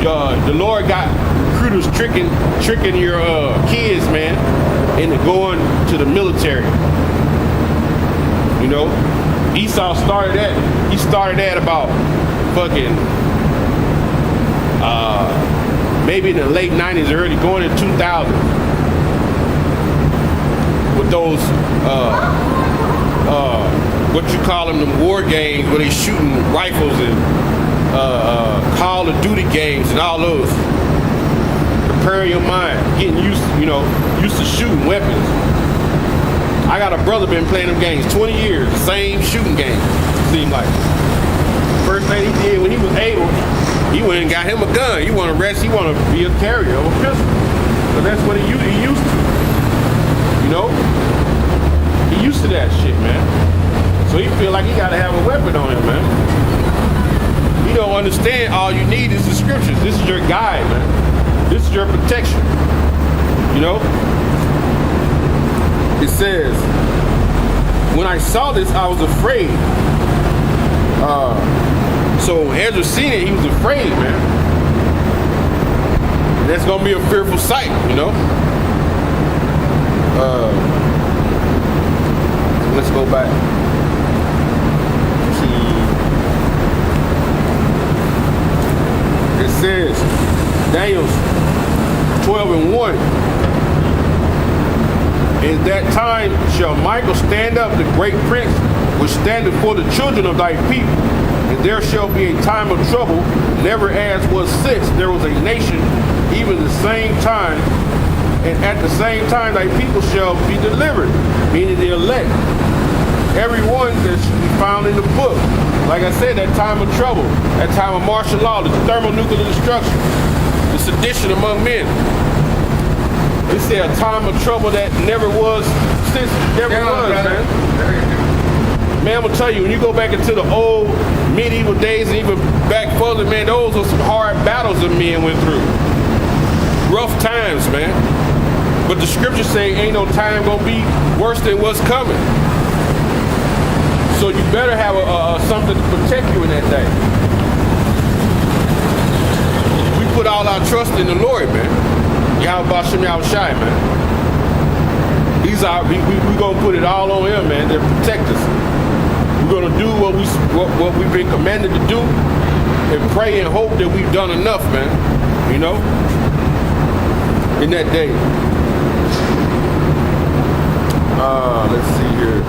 the Lord got recruiters tricking your kids, man, into going to the military. You know, Esau started that. He started that about fucking maybe in the late 90s, early going in 2000, with those what you call them war games where they shooting rifles and Call of Duty games and all those. Preparing your mind, getting used to shooting weapons. I got a brother been playing them games 20 years, the same shooting game, seemed like. First thing he did when he was able, he went and got him a gun. He want to rest, he want to be a carrier of a pistol. So that's what he used to. You know? He used to that shit, man. So he feel like he got to have a weapon on him, man. You don't understand, all you need is the scriptures. This is your guide, man. This is your protection. You know? It says, when I saw this, I was afraid. So when Ezra seen it, he was afraid, man. And that's gonna be a fearful sight, you know? Let's go back to, it says, Daniel 12:1. In that time shall Michael stand up, the great prince, which standeth for the children of thy people. And there shall be a time of trouble, never as was since there was a nation, even the same time. And at the same time thy people shall be delivered, meaning the elect. Everyone that should be found in the book. Like I said, that time of trouble, that time of martial law, the thermonuclear destruction, the sedition among men. They say a time of trouble that never was since never was, man. Man, I'm gonna tell you, when you go back into the old medieval days and even back further, man, those are some hard battles that men went through. Rough times, man. But the scriptures say ain't no time gonna be worse than what's coming. So you better have something to protect you in that day. We put all our trust in the Lord, man. Yahweh Shem Yahushai, man. We gonna put it all on him, man, to protect us. We're gonna do what we've been commanded to do, and pray and hope that we've done enough, man. You know, in that day. Let's see here.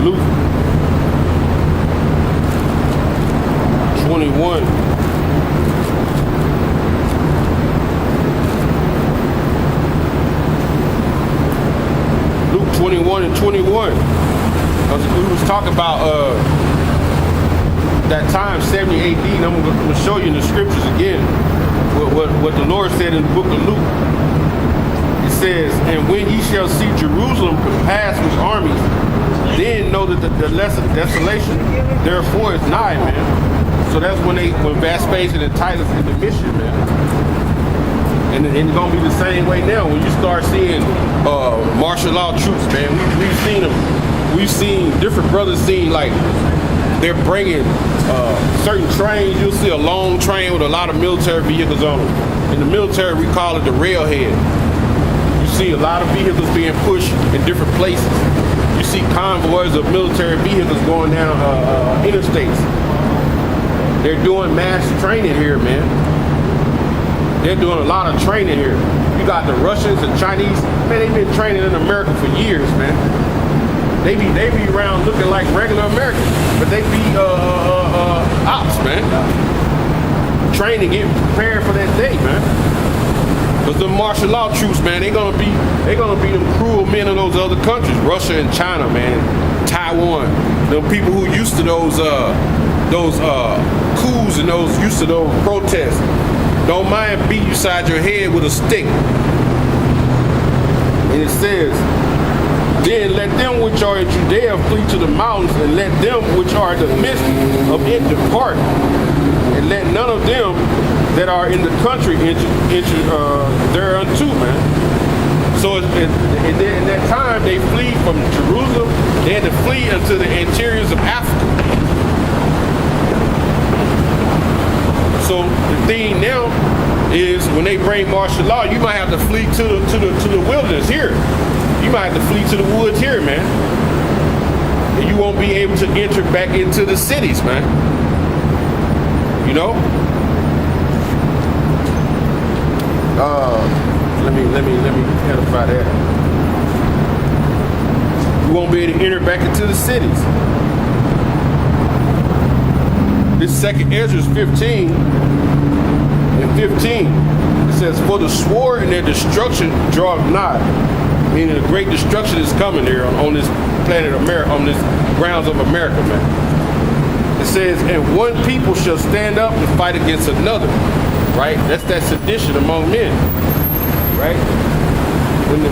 Luke 21. Luke 21 and 21. We was talking about that time, 70 AD, and I'm going to show you in the scriptures again what the Lord said in the book of Luke. It says, and when ye shall see Jerusalem compassed with armies, then know that the desolation therefore is nigh, man. So that's when Vespasian and Titus in the mission, man. And it's gonna be the same way now when you start seeing martial law troops, man. We've seen them. We've seen different brothers seen like they're bringing certain trains. You'll see a long train with a lot of military vehicles on them. In the military, we call it the railhead. You see a lot of vehicles being pushed in different places. You see convoys of military vehicles going down interstates. They're doing mass training here, man. They're doing a lot of training here. You got the Russians and Chinese. Man, they've been training in America for years, man. They be around looking like regular Americans, but they be ops, man. Training, getting prepared for that day, man. Cause the martial law troops, man, they gonna be them cruel men in those other countries, Russia and China, man, Taiwan. Them people who used to those coups and those used to those protests. Don't mind beat you side your head with a stick. And it says, Then let them which are in Judea flee to the mountains, and let them which are in the midst of it depart, and let none of them that are in the country enter thereunto, man. So in that time, they flee from Jerusalem. They had to flee into the interiors of Africa. So the thing now is, when they bring martial law, you might have to flee to the wilderness here. You might have to flee to the woods here, man. And you won't be able to enter back into the cities, man. You know? Let me clarify that. You won't be able to enter back into the cities. This second Ezra 15 and 15. It says, for the sword and their destruction draweth nigh. Meaning a great destruction is coming here on this planet America, on this grounds of America, man. It says, and one people shall stand up and fight against another. Right? That's that sedition among men. Right? When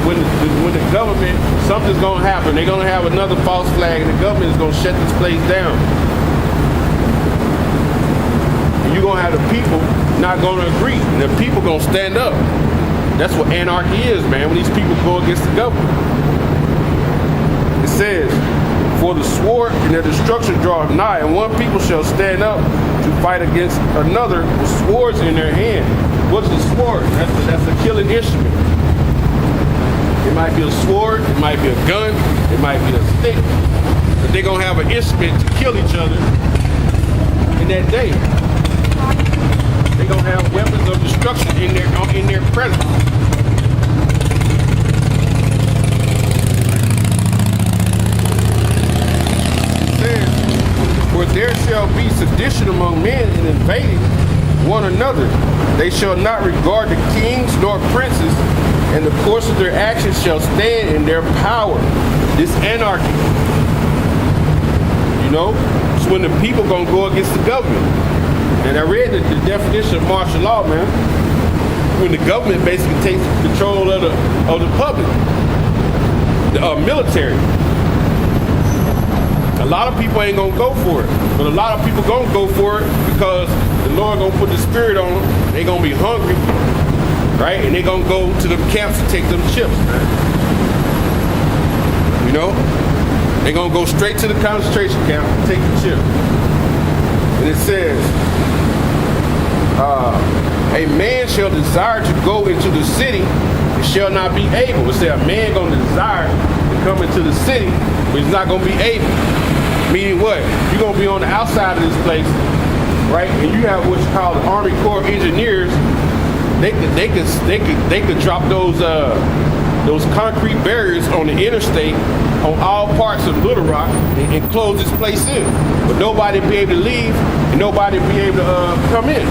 the government, something's gonna happen. They're gonna have another false flag, and the government is gonna shut this place down. And you're gonna have the people not gonna agree, and the people gonna stand up. That's what anarchy is, man, when these people go against the government. It says, for the sword and their destruction draweth nigh, and one people shall stand up to fight against another with swords in their hand. What's a sword? That's a killing instrument. It might be a sword, it might be a gun, it might be a stick, but they're gonna have an instrument to kill each other in that day. They're gonna have weapons of destruction in their presence. It says, for there shall be sedition among men and invading one another. They shall not regard the kings nor princes, and the course of their actions shall stand in their power. This anarchy. You know? It's when the people gonna go against the government. And I read the definition of martial law, man. When the government basically takes control of the public. The military. A lot of people ain't gonna go for it. But a lot of people gonna go for it because the Lord gonna put the spirit on them. They gonna be hungry. Right? And they gonna go to the camps to take them chips, man. You know? They gonna go straight to the concentration camp and take the chip. And it says, a man shall desire to go into the city and shall not be able. It says a man gonna desire to come into the city, but he's not gonna be able. Meaning what? You're gonna be on the outside of this place, right? And you have what's called the Army Corps of Engineers. They could drop those concrete barriers on the interstate on all parts of Little Rock and close this place in. But nobody be able to leave and nobody be able to come in.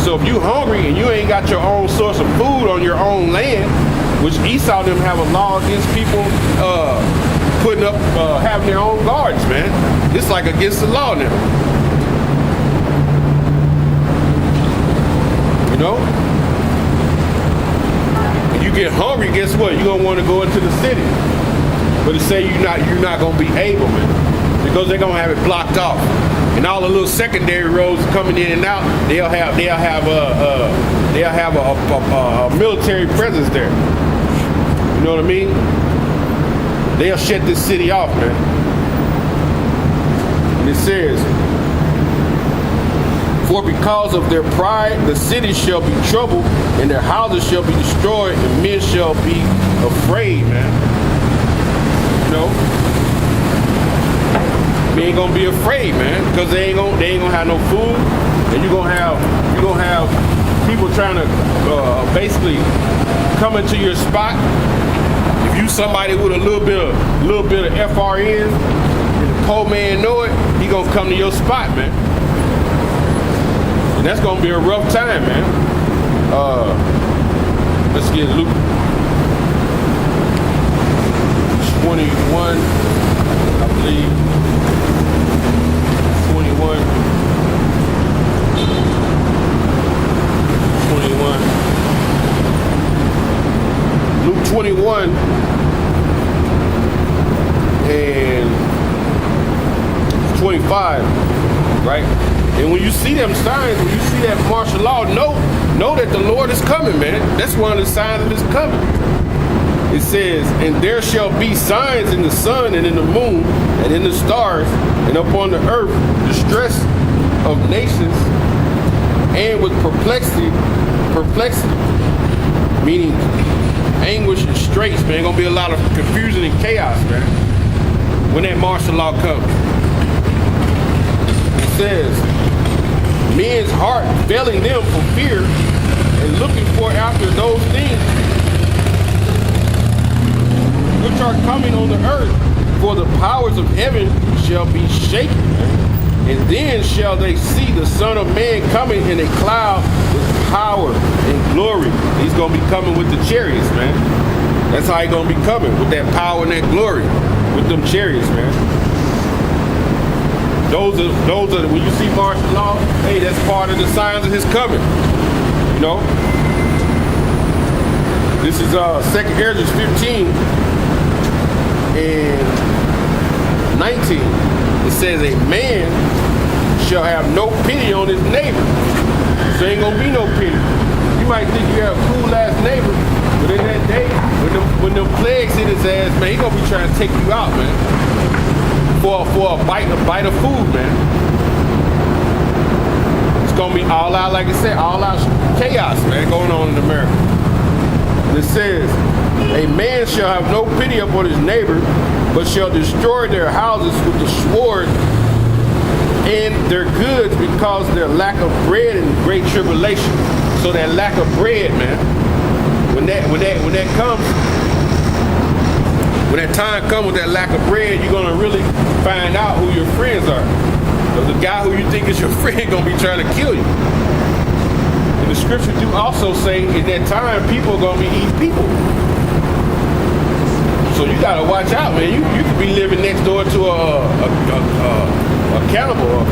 So if you hungry and you ain't got your own source of food on your own land, which Esau them have a law against people putting up, having their own gardens, man. It's like against the law now. You know? And you get hungry, guess what? You're gonna want to go into the city. But it say you're not gonna be able, man. Because they're gonna have it blocked off. And all the little secondary roads coming in and out, they'll have a military presence there. You know what I mean? They'll shut this city off, man. And it says, for because of their pride, the cities shall be troubled, and their houses shall be destroyed, and men shall be afraid, man. You know? We ain't gonna be afraid, man, because they ain't gonna have no food, and you're gonna have people trying to basically come into your spot. If you somebody with a little bit of FRN, and the poor man know it, he gonna come to your spot, man. And that's gonna be a rough time, man. Let's get Luke 21, I believe. 21. Luke 25, right? And when you see them signs, when you see that martial law, know that the Lord is coming, man. That's one of the signs of his coming. It says, and there shall be signs in the sun and in the moon and in the stars and upon the earth, distress of nations, and with perplexity, meaning anguish and straits, man. Gonna be a lot of confusion and chaos, man, when that martial law comes. It says, men's heart failing them for fear and looking for after those things which are coming on the earth, for the powers of heaven shall be shaken. And then shall they see the Son of Man coming in a cloud with power and glory. He's going to be coming with the chariots, man. That's how he's going to be coming, with that power and that glory, with them chariots, man. Those are when you see martial law, hey, that's part of the signs of his coming. You know? This is 2nd Ezra 15 and 19. It says, a man shall have no pity on his neighbor. So ain't gonna be no pity. You might think you have a cool ass neighbor, but in that day, when them plagues hit his ass, man, he gonna be trying to take you out, man. For a bite of food, man. It's gonna be all out, like I said, all out chaos, man, going on in America. And it says, a man shall have no pity upon his neighbor, but shall destroy their houses with the sword and their goods because of their lack of bread and great tribulation. So that lack of bread, man, when that comes, when that time comes with that lack of bread, you're gonna really find out who your friends are. Because the guy who you think is your friend gonna be trying to kill you. And the scripture do also say in that time people are gonna be eating people. So you gotta watch out, man. You could be living next door to a cannibal and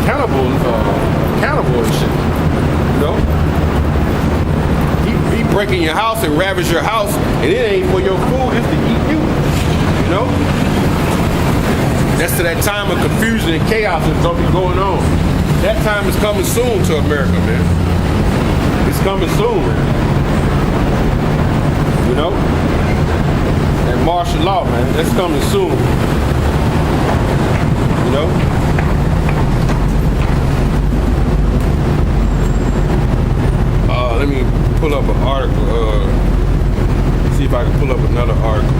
shit. You know? He breaking your house and ravage your house, and it ain't for your food, it's to eat you. You know? That's to that time of confusion and chaos that's gonna be going on. That time is coming soon to America, man. It's coming soon, man. You know? That martial law, man, that's coming soon. You know? Let me pull up an article. See if I can pull up another article.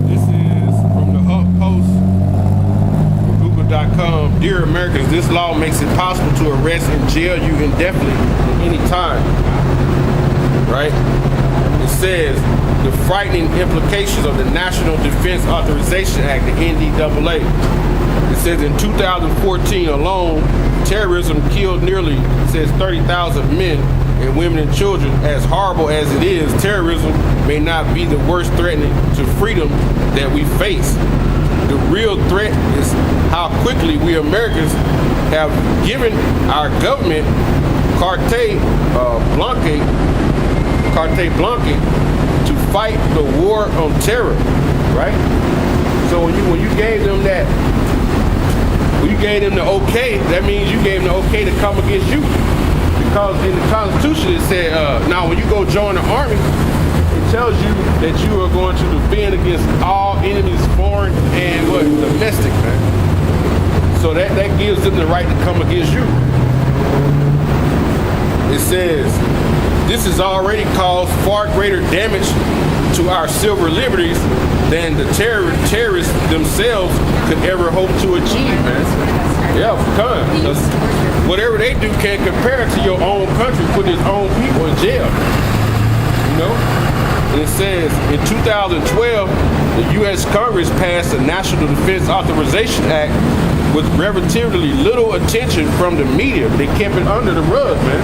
This is from the HuffPost, Google.com. Dear Americans, this law makes it possible to arrest and jail you indefinitely at any time. Right? It says the frightening implications of the National Defense Authorization Act, the NDAA. It says in 2014 alone, terrorism killed nearly, it says 30,000 men and women and children. As horrible as it is, terrorism may not be the worst threatening to freedom that we face. The real threat is how quickly we Americans have given our government carte blanche to fight the war on terror, right? So when you gave them that, when you gave them the okay, that means you gave them the okay to come against you. Because in the Constitution it said, now when you go join the army, it tells you that you are going to defend against all enemies, foreign and domestic, man. So that gives them the right to come against you. It says, this has already caused far greater damage to our civil liberties than the terrorists themselves could ever hope to achieve, man. Yeah, because whatever they do can't compare to your own country, put its own people in jail. You know? And it says, in 2012, the U.S. Congress passed the National Defense Authorization Act with relatively little attention from the media. They kept it under the rug, man.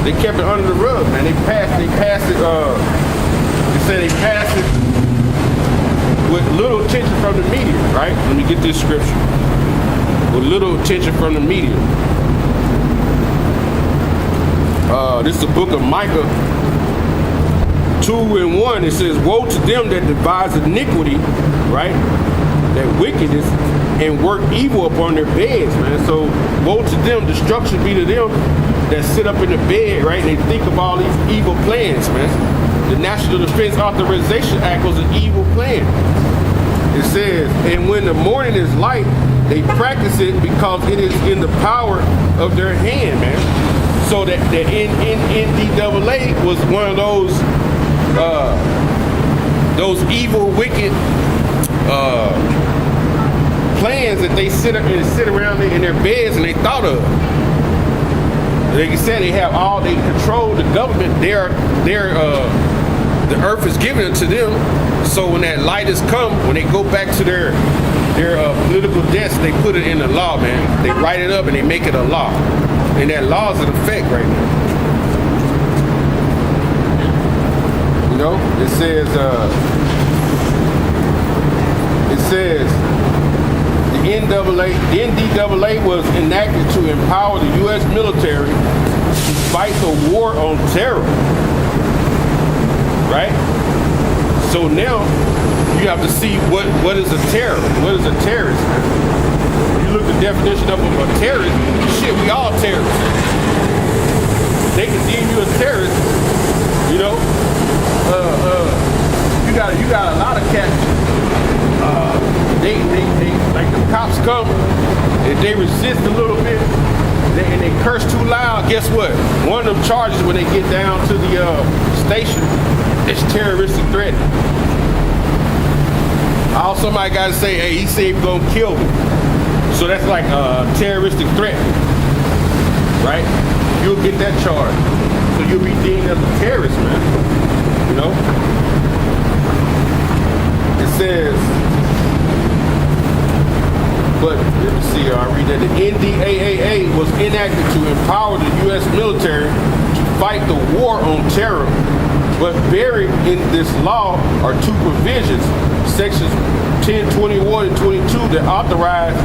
They kept it under the rug, man. They passed it, they said they passed it with little attention from the media, right? Let me get this scripture. With little attention from the media. This is the book of Micah, 2 and 1, it says, woe to them that devise iniquity, right? That wickedness, and work evil upon their beds, man. So woe to them, destruction be to them that sit up in the bed, right? And they think of all these evil plans, man. The National Defense Authorization Act was an evil plan. It says, and when the morning is light, they practice it because it is in the power of their hand, man. So that the NDAA was one of those evil, wicked plans that they sit around in their beds and they thought of. Like you said, they control the government. The earth is given to them. So when that light has come, when they go back to their political desk, they put it in the law, man. They write it up and they make it a law. And that law is in effect right now. You know, it says the NDAA was enacted to empower the U.S. military to fight the war on terror. Right? So now you have to see what is a terrorist. What is a terrorist? You look at the definition of a terrorist, shit, we all terrorists. They can deem you a terrorist, you know. You got a lot of cats. They like the cops come, if they resist a little bit, and they curse too loud, guess what? One of them charges when they get down to the station is terroristic threat. Also, somebody got to say, hey, he said he's gonna kill me. So that's like a terroristic threat, right? You'll get that charge. So you'll be deemed as a terrorist, man. You know? It says, but let me see, I'll read that. The NDAA was enacted to empower the U.S. military to fight the war on terror. But buried in this law are two provisions, sections 1021 and 22, that authorize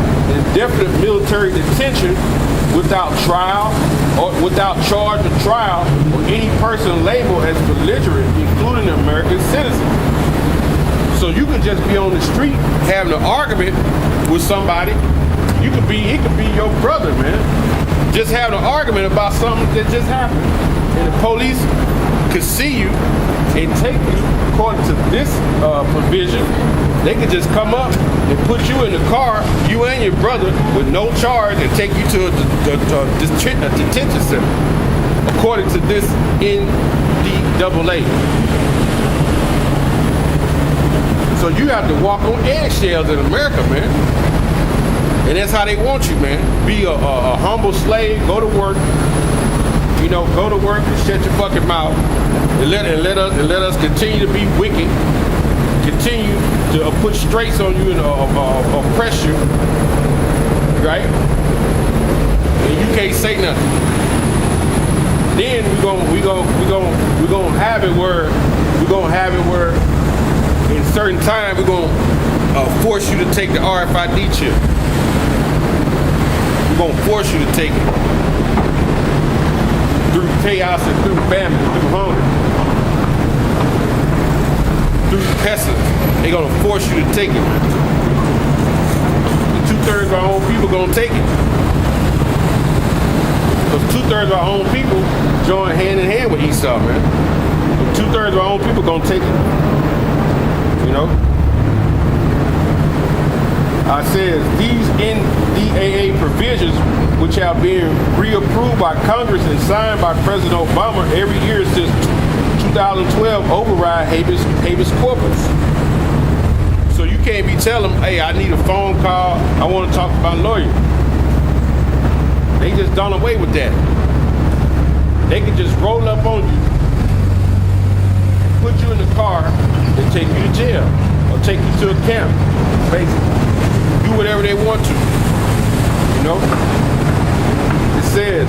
indefinite military detention without trial or without charge or trial or any person labeled as belligerent, including American citizens. So you can just be on the street having an argument with somebody. It could be your brother, man. Just having an argument about something that just happened. And the police could see you and take you, according to this provision. They could just come up and put you in the car, you and your brother, with no charge, and take you to a detention center, according to this NDAA. So you have to walk on eggshells in America, man. And that's how they want you, man. Be a humble slave, go to work, you know, go to work and shut your fucking mouth, and let us continue to be wicked, continue to put straits on you and oppress you, right? And you can't say nothing. Then we gonna have it where in certain time we're gonna force you to take the RFID chip. We're gonna force you to take it. Through chaos and through famine, through hunger, through pestilence, they're gonna force you to take it. And 2/3 of our own people gonna take it. Because 2/3 of our own people join hand in hand with Esau, man. 2/3 of our own people gonna take it. You know? I says these NDAA provisions, which have been reapproved by Congress and signed by President Obama every year since 2012, override habeas corpus. So you can't be telling them, hey, I need a phone call, I want to talk to my lawyer. They just done away with that. They can just roll up on you, put you in the car, and take you to jail, or take you to a camp, basically. Do whatever they want to, you know? It says,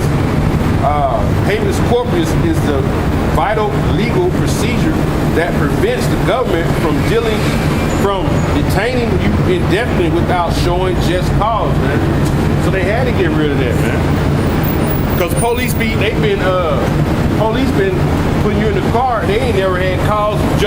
habeas corpus is the vital legal procedure that prevents the government from detaining you indefinitely without showing just cause, man. So they had to get rid of that, man. Because police been putting you in the car, they ain't never had cause